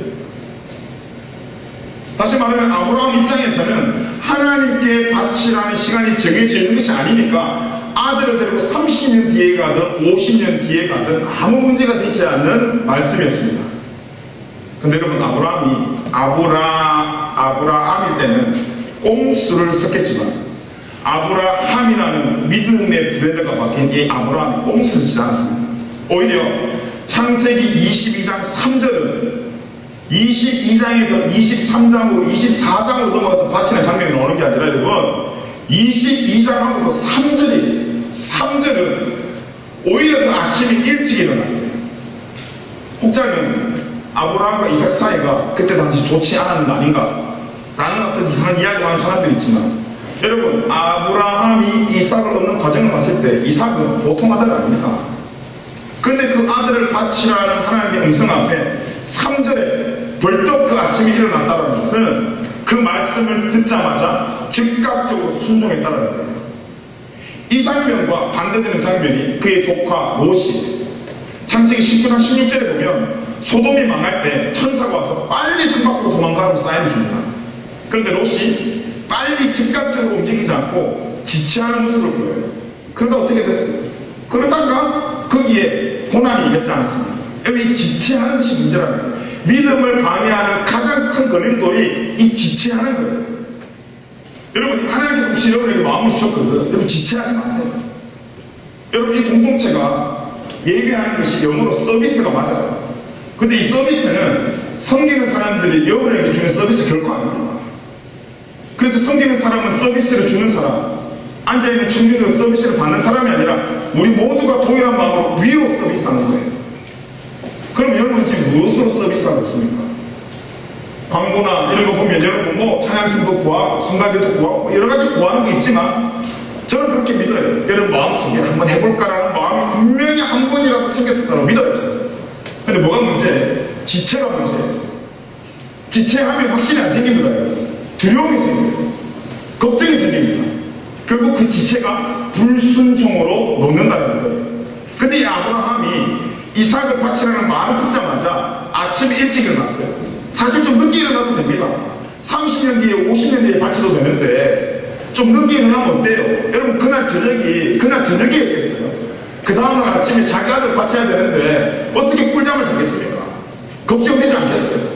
다시 말하면 아브라함 입장에서는 하나님께 바치라는 시간이 정해져 있는 것이 아니니까 아들을 데리고 30년 뒤에 가든 50년 뒤에 가든 아무 문제가 되지 않는 말씀이었습니다. 근데 여러분, 아브라함일 때는 꼼수를 썼겠지만 아브라함이라는 믿음의 브랜드가 박힌 이 아브라함이 꼼수를 쓰지 않았습니다. 오히려 창세기 22장 3절은 22장에서 23장으로 24장으로 넘어가서 바치는 장면이 나오는 게 아니라 여러분 22장하고도 3절은 오히려 더 아침에 일찍 일어났대요. 혹자는 아브라함과 이삭 사이가 그때 당시 좋지 않았는 거 아닌가 라는 어떤 이상한 이야기를 하는 사람들이 있지만, 여러분 아브라함이 이삭을 얻는 과정을 봤을 때 이삭은 보통 아들 아닙니다. 그런데 그 아들을 바치라는 하나님의 음성 앞에 3절에 벌떡 그 아침에 일어났다는 것은 그 말씀을 듣자마자 즉각적으로 순종했다는 거예요. 이 장면과 반대되는 장면이 그의 조카 롯이 창세기 19장 16절에 보면 소돔이 망할 때 천사가 와서 빨리 성 밖으로 도망가라고 사인을 줍니다. 그런데 롯이 빨리 즉각적으로 움직이지 않고 지체하는 모습을 보여요. 그러다 어떻게 됐어요? 그러다가 거기에 고난이 이겼지 않았습니까? 여기 지체하는 것이 문제라는 거예요. 믿음을 방해하는 가장 큰 걸림돌이 이 지체하는 거예요. 여러분, 하나님께서 혹시 여러분에게 마음을 주셨거든. 여러분 지체하지 마세요. 여러분, 이 공동체가 예배하는 것이 영어로 서비스가 맞아요. 근데 이 서비스는 섬기는 사람들이 여러분에게 주는 서비스 결코 아닙니다. 그래서 섬기는 사람은 서비스를 주는 사람, 앉아있는 청중으로 서비스를 받는 사람이 아니라 우리 모두가 동일한 마음으로 위로 서비스하는 거예요. 그럼 여러분 지금 무엇으로 서비스하고 있습니까? 광고나 이런 거 보면 여러분 뭐 찬양팀도 구하고 성가대도 구하고 여러 가지 구하는 거 있지만 저는 그렇게 믿어요. 여러분 마음속에 한번 해볼까라는 마음이 분명히 한 번이라도 생겼을 거라고 믿어요. 근데 뭐가 문제예요? 지체가 문제예요. 지체하면 확신이 안 생깁니다. 두려움이 생겨요. 걱정이 생깁니다. 결국 그 지체가 불순종으로 놓는다는 거예요. 근데 이 아브라함이 이삭을 바치라는 말을 듣자마자 아침에 일찍 일어났어요. 사실 좀 늦게 일어나도 됩니다. 30년 뒤에 50년 뒤에 바쳐도 되는데 좀 늦게 일어나면 어때요? 여러분 그날 저녁이었겠어요. 그 다음날 아침에 자기 아들 바쳐야 되는데 어떻게 꿀잠을 자겠습니까? 걱정되지 않겠어요?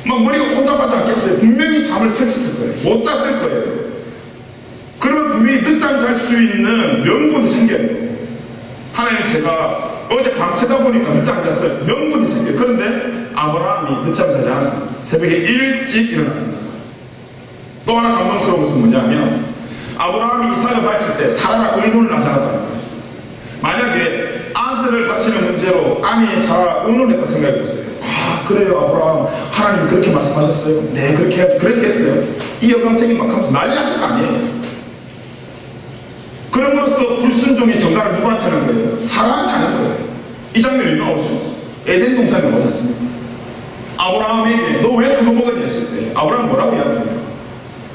막 머리가 혼잡하지 않겠어요? 분명히 잠을 설쳤을 거예요. 못 잤을 거예요. 그러면 분명히 늦잠 잘 수 있는 명분이 생겨요. 하나님, 제가 어제 밤 새다 보니까 늦잠 안 잤어요. 명분이 생겨요. 그런데 아브라함이 늦잠 자지 않았습니다. 새벽에 일찍 일어났습니다. 또 하나 감동스러운 것은 뭐냐면 아브라함이 이삭을 바칠 때 사라가 의논을 하지 않았다는 거예요. 만약에 아들을 바치는 문제로 아내 사라가 의논했다 생각해 보세요. 아, 그래요 아브라함, 하나님이 그렇게 말씀하셨어요. 네, 그렇게 해야죠. 그렇게 했어요. 이 여감택이 막 하면서 난리 났을 거 아니에요. 그럼으로써 불순종의 전가를 누구한테 하는 거예요? 사라한테 하는 거예요. 이 장면이 나오죠. 에덴 동산에 나오지 않습니까? 아브라함에게 너 왜 그거 먹었냐 했을 때 아브라함은 뭐라고 이야기합니까?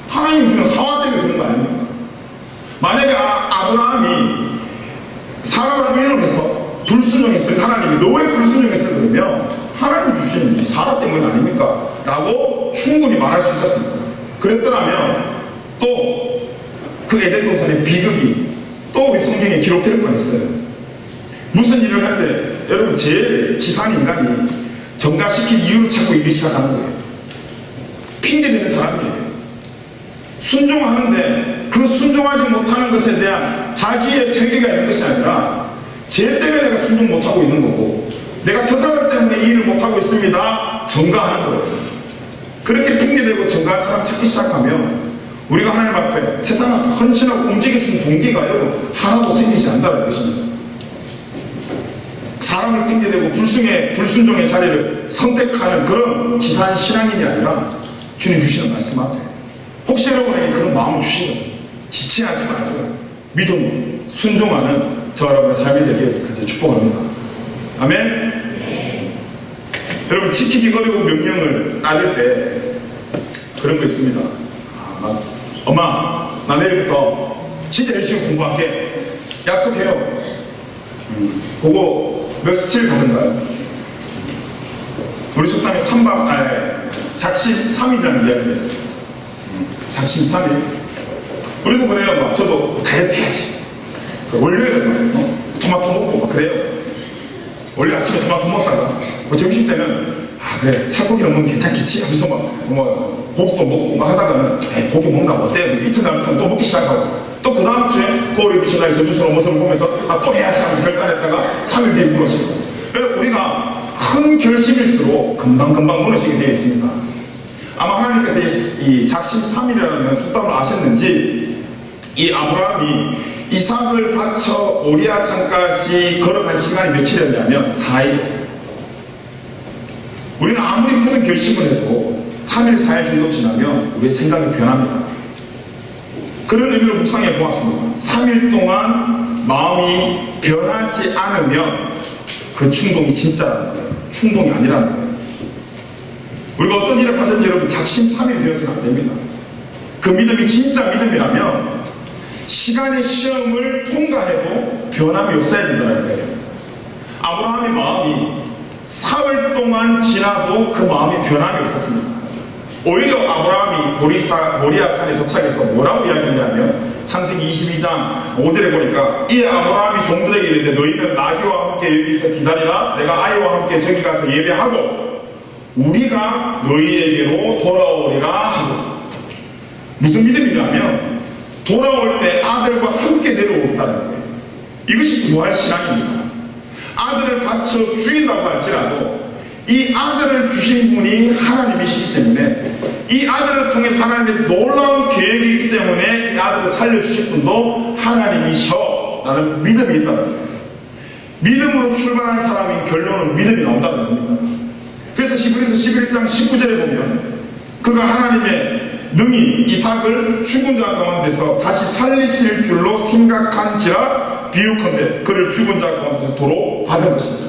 하나님 주는 하와 때문에 그런 거 아닙니까? 만약에 아브라함이 사라를 의논해서 불순종했어요. 하나님이 너 왜 불순종했어요? 그러면 하나님 주신 이 사라 때문 아닙니까? 라고 충분히 말할 수 있었습니다. 그랬더라면 또 그 에덴 동산의 비극이 또 우리 성경에 기록될 뻔했어요. 무슨 일을 할 때 여러분 제일 치사한 인간이 전가시킬 이유를 찾고 일을 시작하는 거예요. 핑계대는 사람이에요. 순종하는데 그 순종하지 못하는 것에 대한 자기의 세계가 있는 것이 아니라 쟤 때문에 내가 순종 못하고 있는 거고 내가 저 사람 때문에 이 일을 못하고 있습니다. 전가하는 거예요. 그렇게 핑계대고 전가할 사람 찾기 시작하면 우리가 하나님 앞에 세상 앞에 헌신하고 움직일 수 있는 동기가 여러분 하나도 생기지 않는다는 것입니다. 사람을 핑계대고 불순종의 자리를 선택하는 그런 지사한 신앙인이 아니라 주님 주시는 말씀 앞에 혹시 여러분에게 그런 마음을 주시면 지체하지 말고 믿음, 순종하는 저와 여러분의 삶이 되기를 축복합니다. 아멘? 네. 여러분 지키기 어려운 명령을 따를 때 그런 거 있습니다. 엄마 나 내일부터 진짜 열심히 공부할게. 약속해요. 그거 며칠 가든가요? 우리 속담에 작심 3일이라는 이야기를 했어요. 작심 3일. 우리도 그래요. 막 저도 다이어트 해야지. 월요일에 토마토 먹고 막 그래요. 원래 아침에 토마토 먹다가 점심 때는 그래 살코기를 먹으면 괜찮겠지 하면서 뭐 고기도 먹고 막 하다가는 고기 먹나 어때요? 이틀 남부터 또 먹기 시작하고 또 그 다음 주에 거울에 비친 나의 저주스러운 모습을 보면서 또 해야지 하면서 결단했다가 3일 뒤에 무너지고. 그래서 우리가 큰 결심일수록 금방금방 무너지게 되어 있습니다. 아마 하나님께서 이 작심 3일이라는 속담을 아셨는지 이 아브라함이 이삭을 바쳐 모리아 산까지 걸어간 시간이 며칠이었냐면 4일이었어요. 우리는 아무리 푸는 결심을 해도 3일, 4일 정도 지나면 우리의 생각이 변합니다. 그런 의미로 묵상해 보았습니다. 3일 동안 마음이 변하지 않으면 그 충동이 진짜라는 거예요. 충동이 아니라는 거예요. 우리가 어떤 일을 하든지 여러분 작심 3일 되어서는 안 됩니다. 그 믿음이 진짜 믿음이라면 시간의 시험을 통과해도 변함이 없어야 된다는 거예요. 아브라함의 마음이 사흘 동안 지나도 그 마음이 변함이 없었습니다. 오히려 아브라함이 모리아 산에 도착해서 뭐라고 이야기했냐면 창세기 22장 5절에 보니까 이 아브라함이 종들에게 이르되 너희는 나귀와 함께 여기서 기다리라. 내가 아이와 함께 저기 가서 예배하고 우리가 너희에게로 돌아오리라 하고. 무슨 믿음이냐면 돌아올 때 아들과 함께 내려오겠다는 거예요. 이것이 부활신앙입니다. 아들을 바쳐 죽인다고 할지라도 이 아들을 주신 분이 하나님이시기 때문에 이 아들을 통해서 하나님의 놀라운 계획이 있기 때문에 이 아들을 살려주실 분도 하나님이셔 라는 믿음이 있다는 거예요. 믿음으로 출발한 사람이 결론은 믿음이 나온다는 겁니다. 그래서 히브리서 11장 19절에 보면 그가 하나님의 능히 이삭을 죽은 자 가운데서 다시 살리실 줄로 생각한지라 비유컨대 그를 죽은 자 가운데서 도로 받은 것입니다.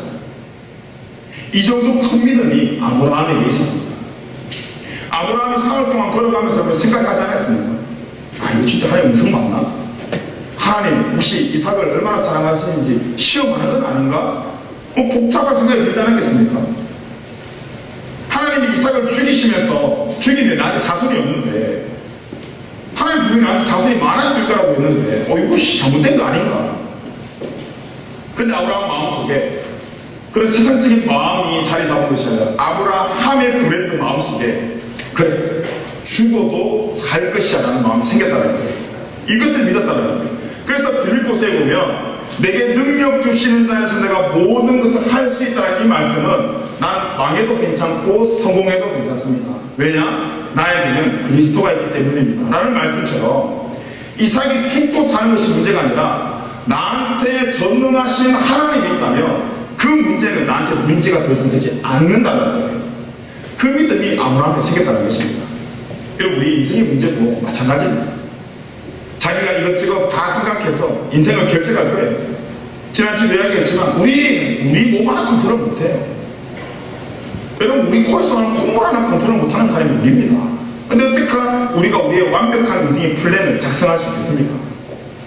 이 정도 큰 믿음이 아브라함에게 있었습니다. 아브라함이 4월 동안 걸어가면서 생각하지 않았습니까? 이거 진짜 하나님 음성 맞나? 하나님 혹시 이삭을 얼마나 사랑하시는지 시험하는 건 아닌가? 복잡한 생각이 들지 않겠습니까? 하나님이 이삭을 죽이면 나한테 자손이 없는데 하나님 분명히 나한테 자손이 많아질 거라고 했는데 이거 잘못된 거 아닌가? 근데 아브라함 마음속에 그런 세상적인 마음이 자리 잡은 것이 아니라 아브라함의 브랜드 마음속에 그래 죽어도 살 것이야 라는 마음이 생겼다는 거예요. 이것을 믿었다는 거예요. 그래서 빌립보서에 보면 내게 능력 주시는 자에서 내가 모든 것을 할 수 있다는 이 말씀은 난 망해도 괜찮고 성공해도 괜찮습니다. 왜냐? 나에게는 그리스도가 있기 때문입니다 라는 말씀처럼 이삭이 죽고 사는 것이 문제가 아니라 나한테 전능하신 하나님이 있다면 그 문제는 나한테 문제가 더 이상 되지 않는다는 거예요. 그 믿음이 아브라함에 생겼다는 것입니다. 여러분 우리 인생의 문제도 마찬가지입니다. 자기가 이것저것 다 생각해서 인생을 결정할 거예요. 지난주에 이야기했지만 우리 몸 하나 컨트롤 못해요. 여러분 우리 코에서 나는 콧물 하나 컨트롤 못하는 사람이 우리입니다. 근데 어떡하 우리가 우리의 완벽한 인생의 플랜을 작성할 수 있겠습니까?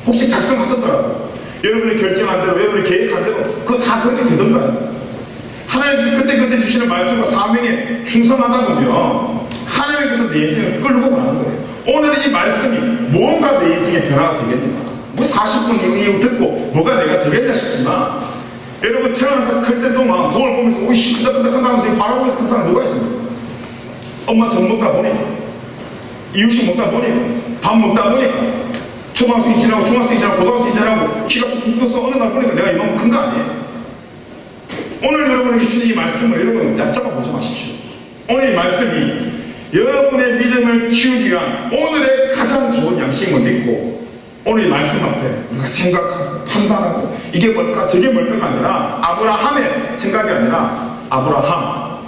혹시 작성하셨더라도 여러분이 결정한 대로 여러분이 계획한 대로 그거 다 그렇게 되던가요? 하나님께서 그때 주시는 말씀과 사명에 충성하다 보면 하나님께서 내 인생을 끌고 가는 거예요. 오늘 이 말씀이 뭔가 내 인생의 변화가 되겠냐? 40분 이후 듣고 뭐가 내가 되겠냐 싶지만 여러분 태어나서 클 때 동안 거울 보면서 오이씨 크다 하면서 바라보면서 큰 사람 누가 있습니까? 엄마 젖 먹다 보니까 이유식 먹다 보니까 밥 먹다 보니까 초등학생이 지나고 중학생이 지나고 고등학생이 지나고 키가 쑥쑥 커서 어느 날 보니까 내가 이만큼 큰 거 아니에요? 오늘 여러분에게 주신 이 말씀을 여러분 얕잡아 보지 마십시오. 오늘 이 말씀이 여러분의 믿음을 키우기 위한 오늘의 가장 좋은 양식을 믿고 오늘 이 말씀 앞에 우리가 생각하고 판단하고 이게 뭘까 저게 뭘까가 아니라 아브라함의 생각이 아니라 아브라함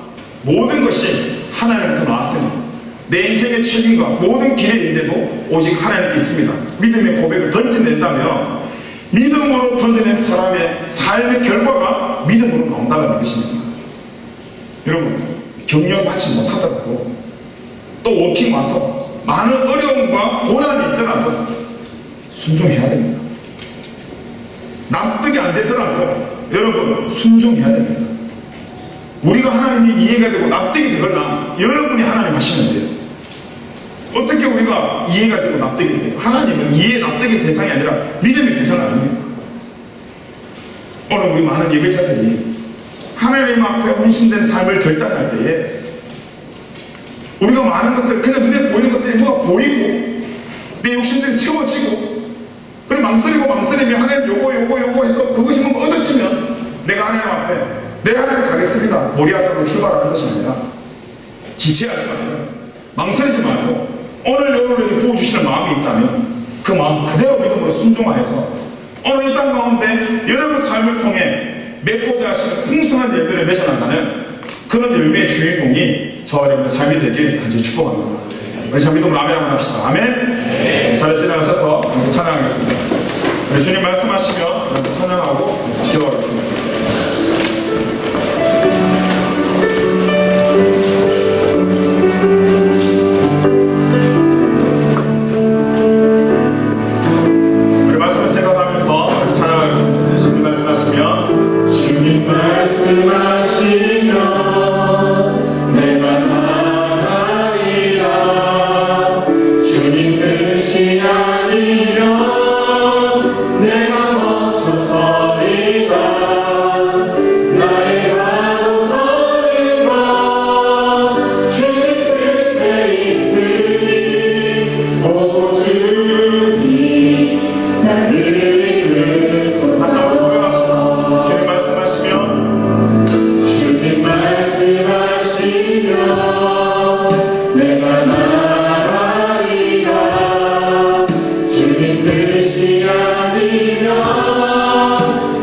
모든 것이 하나님부터 나왔으니 내 인생의 책임과 모든 길에 있는데도 오직 하나님께 있습니다. 믿음의 고백을 던져낸다면 믿음으로 던져낸 사람의 삶의 결과가 믿음으로 나온다는 것입니다. 여러분 격려 받지 못하더라도 또 워킹 와서 많은 어려움과 고난이 있더라도 순종해야 됩니다. 납득이 안 되더라도 여러분 순종해야 됩니다. 우리가 하나님이 이해가 되고 납득이 되거나 여러분이 하나님 하시면 돼요. 어떻게 우리가 이해가 되고 납득이 돼요? 하나님은 이해 납득의 대상이 아니라 믿음의 대상 아닙니까? 오늘 우리 많은 예배자들이 하나님 앞에 헌신된 삶을 결단할 때에 우리가 많은 것들, 그냥 눈에 보이는 것들이 뭐가 보이고 내 욕심들이 채워지고 그리고 망설이면 하나님 요거 해서 그것이 뭔가 얻어지면 내가 하나님 앞에 내 하나님 가겠습니다 모리아산으로 출발하는 것이 아니라 지체하지 말고 망설이지 말고 오늘 여러분에게 부어주시는 마음이 있다면 그 마음 그대로 믿음으로 순종하여서 오늘 이 땅 가운데 여러분 삶을 통해 맺고자 하시는 풍성한 열매를 맺어나가는 그런 열매의 주인공이 저와 여러분의 삶이 되길 간절히 축복합니다. 우리 자 믿음으로 아멘 한번 합시다. 아멘. 잘 지나가셔서 찬양하겠습니다. 우리 주님 말씀하시며 찬양하고 기도하겠습니다. 우리 말씀을 생각하면서 찬양하겠습니다. 주님 말씀하시며 주님 말씀하시며 내가 나가리라. 주님 뜻이 아니면 내가 멈춰서리라. 나의 가고 서는 것 주님 뜻에 있으니 오 주님 나를 다시 한번 고백합시다. 주님 말씀하시며 주님 말씀하시며 내가 나가리라. 주님 뜻이 아니면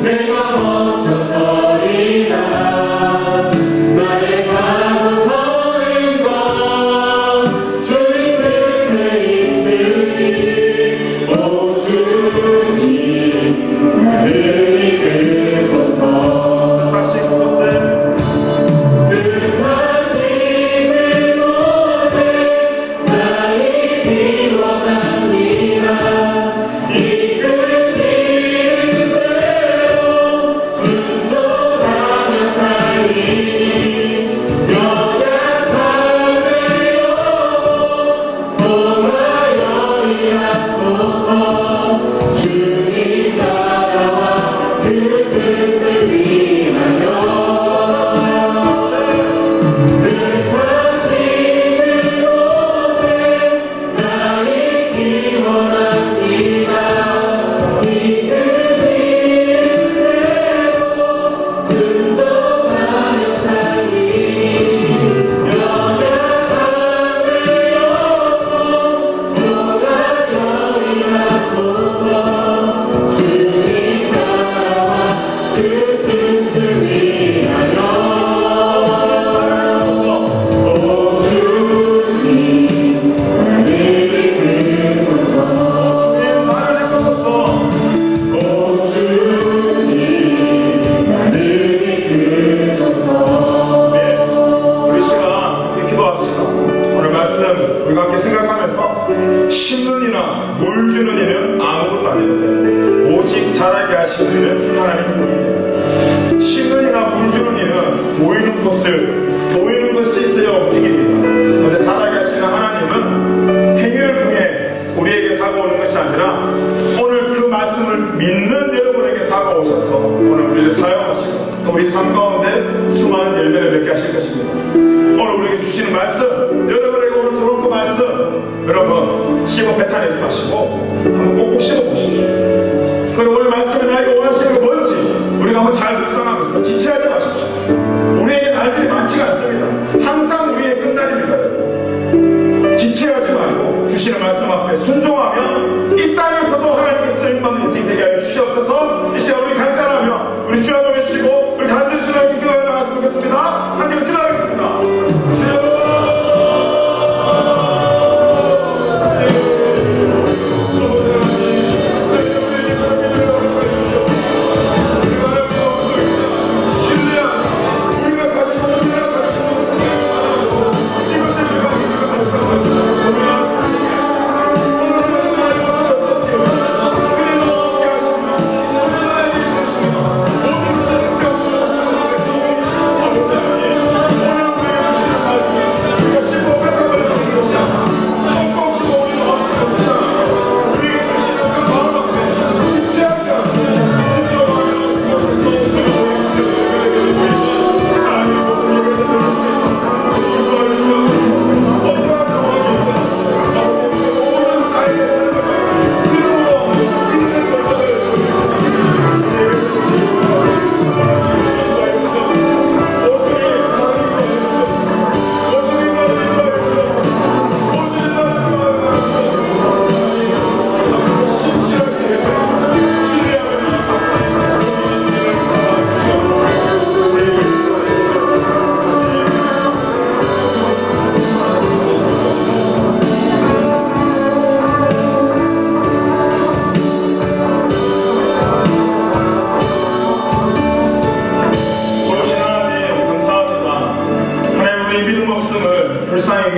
내가 멈춰서리라. 나의 가고 서는 것 주님 뜻에 있으니 오 주님 나를 이끄소서. 다시 그곳에 뜻하시는 곳에 나의 길이 원합니다. 이끄시는 대로 순종하며 살리니 연약한 내 영혼 통하여 일하소서. 주님 나라와 그 뜻을 위하여 뜻하시는 곳에 나의 길이 원합니다. 이끄시는 대로 순종하며 살리니 연약한 내 영혼 통하여 일하소서. 주님 나라와 그 뜻을 위하여 오 주님 나를 이끄소서. 나를 이끄소서. 오 주님 나를 이끄소서. 네, 우리 시간 기도합시다. 오늘 말씀 우리가 함께 생각하면서 심는 이나 물 주는 이는 아무것도 아니거든 오직 자라게 하시는 이는 하나님뿐이니라. 심는 이나 물 주는 이는 보이는 것이 있어야 움직입니다. 그런데 자라게 하시는 하나님은 행위를 통해 우리에게 다가오는 것이 아니라 오늘 그 말씀을 믿는 여러분에게 다가오셔서 오늘 우리를 사용하시고 또 우리 삶 가운데 수많은 열매를 맺게 하실 것입니다. 오늘 우리에게 주시는 말씀, 여러분에게 오늘 들어올 그 말씀, 여러분 씹어 뱉어내지 마시고 한번 꼭꼭 씹어보십시오. 그리고 오늘 말씀이 나에게 원하시는 게 뭔지 우리가 한번 잘 묵상하면서 지체하지 마십시오. 우리에게 날들이 많지가 않습니다. 항상 우리의 끝날입니다. 지체하지 말고 주시는 말씀 앞에 순종하며 이 땅에서도 하나님께 쓰임받는 인생 되게 하여 주시옵소서. 이 시간 우리 간단하며 우리 주 한번 외치고 우리 간절히 주님께 기도해 나갔으면 좋겠습니다. 함께 기도하겠습니다. 주여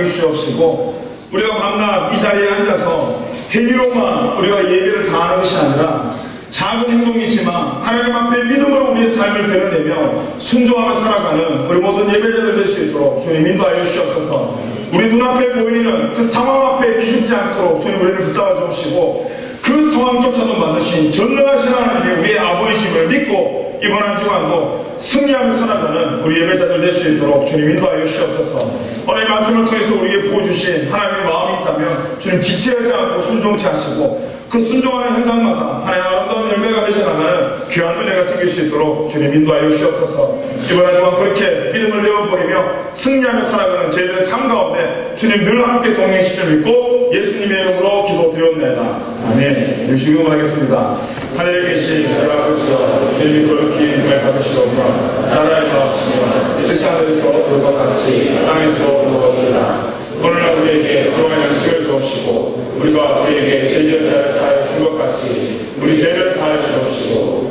주시옵시고 우리가 밤낮 이 자리에 앉아서 행위로만 우리가 예배를 다하는 것이 아니라 작은 행동이지만 하나님 앞에 믿음으로 우리의 삶을 드러내며 순종하며 살아가는 우리 모든 예배자들 될 수 있도록 주님 인도하여 주시옵소서. 우리 눈앞에 보이는 그 상황 앞에 기죽지 않도록 주님 우리를 붙잡아 주시고 그 상황조차도 만드신 전능하신 하나님의 우리의 아버지심을 믿고 이번 한 주간도 승리하며 살아가는 우리 예배자들 될 수 있도록 주님 인도하여 주시옵소서. 오늘 말씀을 통해서 우리에게 부어주신 하나님의 마음이 있다면 주님 지체하지 않고 순종케 하시고 그 순종하는 현장마다 하나님의 아름다운 열매가 되셔나가는 귀한 은혜가 생길 수 있도록 주님 인도하여 주시옵소서. 이번 한 주간 그렇게 믿음을 내어버리며 승리하며 살아가는 저희들의 삶 가운데 주님 늘 함께 동행하실 줄 믿고 예수님의 이름으로 기도드렸나이다. 아멘. 유시금을 하겠습니다. 하늘에 계신 우리 아버지여 이름이 거룩히 이름을 받으시오며 나라의 나옵시며 이 뜻이 하늘에서 그것과 같이 땅에서 이루어지리라. 오늘날 우리에게 그동안 양식을 주옵시고 우리가 우리에게 죄지은 자를 사하여 준 것 같이 우리 죄를 사하여 주옵시고